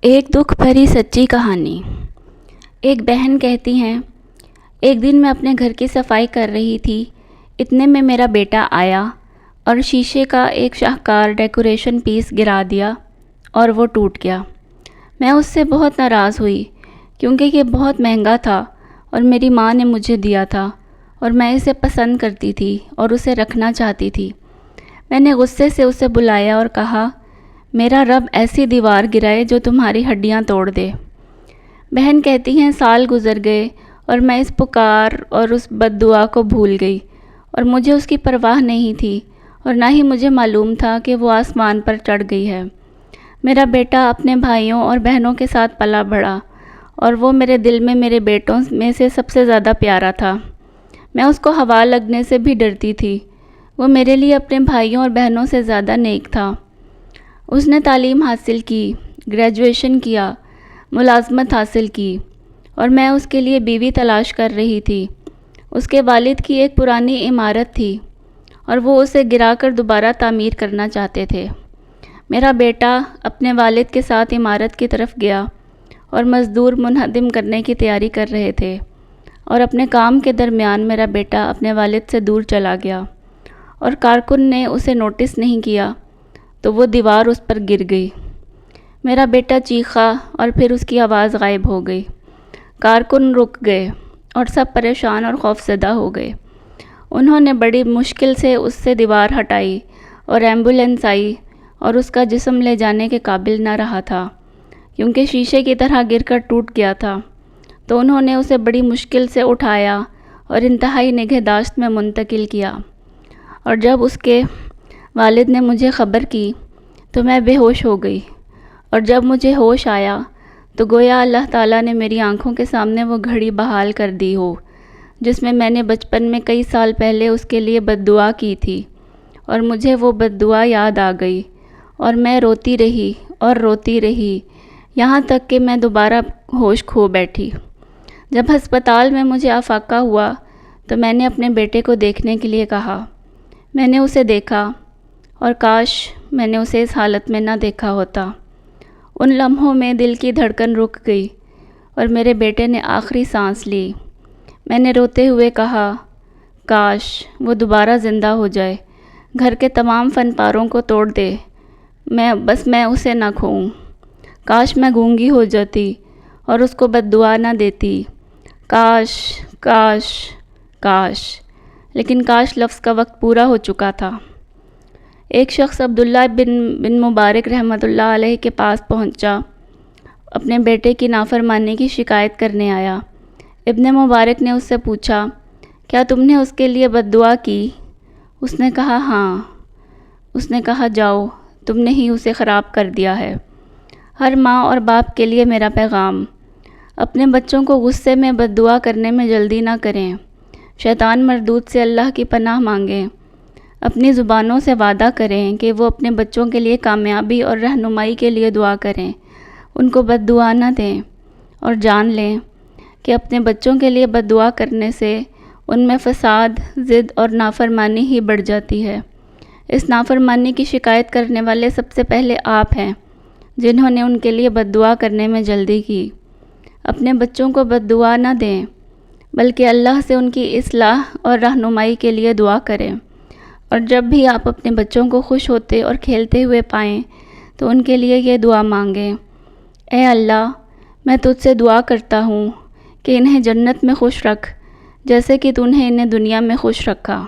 ایک دکھ بھری سچی کہانی۔ ایک بہن کہتی ہیں، ایک دن میں اپنے گھر کی صفائی کر رہی تھی، اتنے میں میرا بیٹا آیا اور شیشے کا ایک شاہکار ڈیکوریشن پیس گرا دیا اور وہ ٹوٹ گیا۔ میں اس سے بہت ناراض ہوئی کیونکہ یہ بہت مہنگا تھا اور میری ماں نے مجھے دیا تھا اور میں اسے پسند کرتی تھی اور اسے رکھنا چاہتی تھی۔ میں نے غصے سے اسے بلایا اور کہا، میرا رب ایسی دیوار گرائے جو تمہاری ہڈیاں توڑ دے۔ بہن کہتی ہیں، سال گزر گئے اور میں اس پکار اور اس بد دعا کو بھول گئی اور مجھے اس کی پرواہ نہیں تھی اور نہ ہی مجھے معلوم تھا کہ وہ آسمان پر چڑھ گئی ہے۔ میرا بیٹا اپنے بھائیوں اور بہنوں کے ساتھ پلا بڑھا اور وہ میرے دل میں میرے بیٹوں میں سے سب سے زیادہ پیارا تھا۔ میں اس کو ہوا لگنے سے بھی ڈرتی تھی۔ وہ میرے لیے اپنے بھائیوں اور بہنوں سے زیادہ نیک تھا۔ اس نے تعلیم حاصل کی، گریجویشن کیا، ملازمت حاصل کی اور میں اس کے لیے بیوی تلاش کر رہی تھی۔ اس کے والد کی ایک پرانی عمارت تھی اور وہ اسے گرا کر دوبارہ تعمیر کرنا چاہتے تھے۔ میرا بیٹا اپنے والد کے ساتھ عمارت کی طرف گیا اور مزدور منہدم کرنے کی تیاری کر رہے تھے اور اپنے کام کے درمیان میرا بیٹا اپنے والد سے دور چلا گیا اور کارکن نے اسے نوٹس نہیں کیا تو وہ دیوار اس پر گر گئی۔ میرا بیٹا چیخا اور پھر اس کی آواز غائب ہو گئی۔ کارکن رک گئے اور سب پریشان اور خوفزدہ ہو گئے۔ انہوں نے بڑی مشکل سے اس سے دیوار ہٹائی اور ایمبولینس آئی اور اس کا جسم لے جانے کے قابل نہ رہا تھا کیونکہ شیشے کی طرح گر کر ٹوٹ گیا تھا، تو انہوں نے اسے بڑی مشکل سے اٹھایا اور انتہائی نگہداشت میں منتقل کیا۔ اور جب اس کے والد نے مجھے خبر کی تو میں بے ہوش ہو گئی، اور جب مجھے ہوش آیا تو گویا اللہ تعالیٰ نے میری آنکھوں کے سامنے وہ گھڑی بحال کر دی ہو جس میں میں نے بچپن میں کئی سال پہلے اس کے لیے بد دعا کی تھی، اور مجھے وہ بد دعا یاد آ گئی اور میں روتی رہی اور روتی رہی یہاں تک کہ میں دوبارہ ہوش کھو بیٹھی۔ جب ہسپتال میں مجھے افاقہ ہوا تو میں نے اپنے بیٹے کو دیکھنے کے لیے کہا۔ میں نے اسے دیکھا اور کاش میں نے اسے اس حالت میں نہ دیکھا ہوتا۔ ان لمحوں میں دل کی دھڑکن رک گئی اور میرے بیٹے نے آخری سانس لی۔ میں نے روتے ہوئے کہا، کاش وہ دوبارہ زندہ ہو جائے، گھر کے تمام فن پاروں کو توڑ دے، میں اسے نہ کھوؤں۔ کاش میں گونگی ہو جاتی اور اس کو بد دعا نہ دیتی۔ کاش کاش کاش، لیکن کاش لفظ کا وقت پورا ہو چکا تھا۔ ایک شخص عبداللہ بن مبارک رحمۃ اللہ علیہ کے پاس پہنچا، اپنے بیٹے کی نافرمانی کی شکایت کرنے آیا۔ ابن مبارک نے اس سے پوچھا، کیا تم نے اس کے لیے بد دعا کی؟ اس نے کہا، ہاں۔ اس نے کہا، جاؤ، تم نے ہی اسے خراب کر دیا ہے۔ ہر ماں اور باپ کے لیے میرا پیغام، اپنے بچوں کو غصے میں بد دعا کرنے میں جلدی نہ کریں۔ شیطان مردود سے اللہ کی پناہ مانگیں۔ اپنی زبانوں سے وعدہ کریں کہ وہ اپنے بچوں کے لیے کامیابی اور رہنمائی کے لیے دعا کریں، ان کو بد دعا نہ دیں، اور جان لیں کہ اپنے بچوں کے لیے بد دعا کرنے سے ان میں فساد، ضد اور نافرمانی ہی بڑھ جاتی ہے۔ اس نافرمانی کی شکایت کرنے والے سب سے پہلے آپ ہیں جنہوں نے ان کے لیے بد دعا کرنے میں جلدی کی۔ اپنے بچوں کو بد دعا نہ دیں بلکہ اللہ سے ان کی اصلاح اور رہنمائی کے لیے دعا کریں، اور جب بھی آپ اپنے بچوں کو خوش ہوتے اور کھیلتے ہوئے پائیں تو ان کے لیے یہ دعا مانگیں، اے اللہ، میں تجھ سے دعا کرتا ہوں کہ انہیں جنت میں خوش رکھ جیسے کہ تو نے انہیں دنیا میں خوش رکھا۔